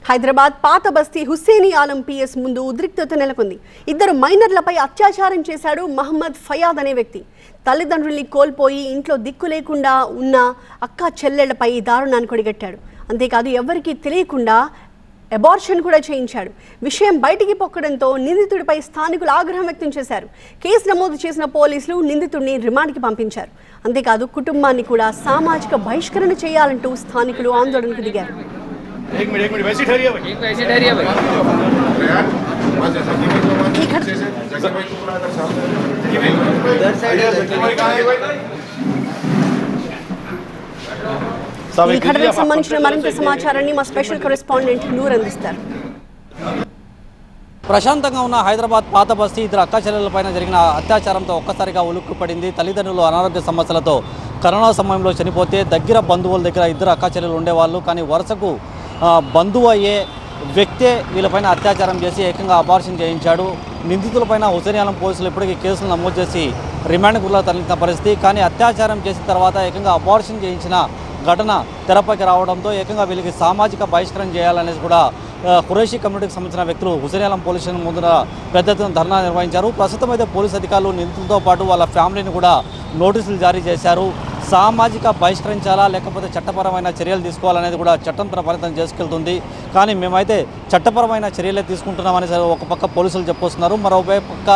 హైదరాబాద్ పాత బస్తీ హుస్సేనీ ఆలం పిఎస్ ముందు ఉద్రిక్తత నెలకొంది. ఇద్దరు మైనర్లపై అత్యాచారం చేశాడు మహమ్మద్ ఫయాద్ అనే వ్యక్తి. తల్లిదండ్రుల్ని కోల్పోయి ఇంట్లో దిక్కు లేకుండా ఉన్న అక్క చెల్లెళ్లపై దారుణాన్ని కొడిగట్టాడు. అంతేకాదు ఎవరికీ తెలియకుండా అబార్షన్ కూడా చేయించాడు. విషయం బయటికి పొక్కడంతో నిందితుడిపై స్థానికులు ఆగ్రహం వ్యక్తం చేశారు. కేసు నమోదు చేసిన పోలీసులు నిందితుడిని రిమాండ్కి పంపించారు. అంతేకాదు కుటుంబాన్ని కూడా సామాజిక బహిష్కరణ చేయాలంటూ స్థానికులు ఆందోళనకు దిగారు. एक मिनट वैसे ठहरिए भाई ఈ ఘటనకు సంబంధించిన మరింత సమాచారాన్ని మా స్పెషల్ కరెస్పాండెంట్ నూర్ అందిస్తారు. ప్రశాంతంగా ఉన్న హైదరాబాద్ పాత బస్తీ ఇద్దరు అక్క చెల్లెలపైన జరిగిన అత్యాచారంతో ఒక్కసారిగా ఉలుక్కుపడింది. తల్లిదండ్రులు అనారోగ్య సమస్యలతో కరోనా సమయంలో చనిపోతే దగ్గర బంధువుల దగ్గర ఇద్దరు అక్క చెల్లెలు ఉండేవాళ్ళు. కానీ వరుసకు బంధువు అయ్యే వ్యక్తే వీళ్ళపైన అత్యాచారం చేసి ఏకంగా అబార్షన్ చేయించాడు. నిందితులపైన హుస్సేనీ ఆలం పోలీసులు ఇప్పటికీ కేసులు నమోదు చేసి రిమాండ్ గురిలో తరలించిన పరిస్థితి. కానీ అత్యాచారం చేసిన తర్వాత ఏకంగా అబార్షన్ చేయించిన ఘటన తెరపైకి రావడంతో ఏకంగా వీళ్ళకి సామాజిక బహిష్కరణ చేయాలనేది కూడా ఖురేషీ కమ్యూనిటీకి సంబంధించిన వ్యక్తులు హుస్సేనీ ఆలం పోలీస్ స్టేషన్ ముందున పెద్ద ఎత్తున ధర్నా నిర్వహించారు. ప్రస్తుతం అయితే పోలీసు అధికారులు నిందితులతో పాటు వాళ్ళ ఫ్యామిలీని కూడా నోటీసులు జారీ చేశారు. సామాజిక బహిష్కరించాలా లేకపోతే చట్టపరమైన చర్యలు తీసుకోవాలనేది కూడా చట్టం పరితం చేసుకెళ్తుంది. కానీ మేమైతే చట్టపరమైన చర్యలే తీసుకుంటున్నామని ఒక పక్క పోలీసులు చెప్పొస్తున్నారు. మరోపక్క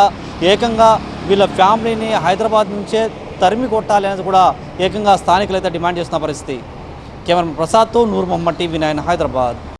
ఏకంగా వీళ్ళ ఫ్యామిలీని హైదరాబాద్ నుంచే తరిమి కొట్టాలి అనేది కూడా ఏకంగా స్థానికులైతే డిమాండ్ చేస్తున్న పరిస్థితి. కెమెరా ప్రసాద్తో నూర్ మొహమ్మద్, టీవీ 9 హైదరాబాద్.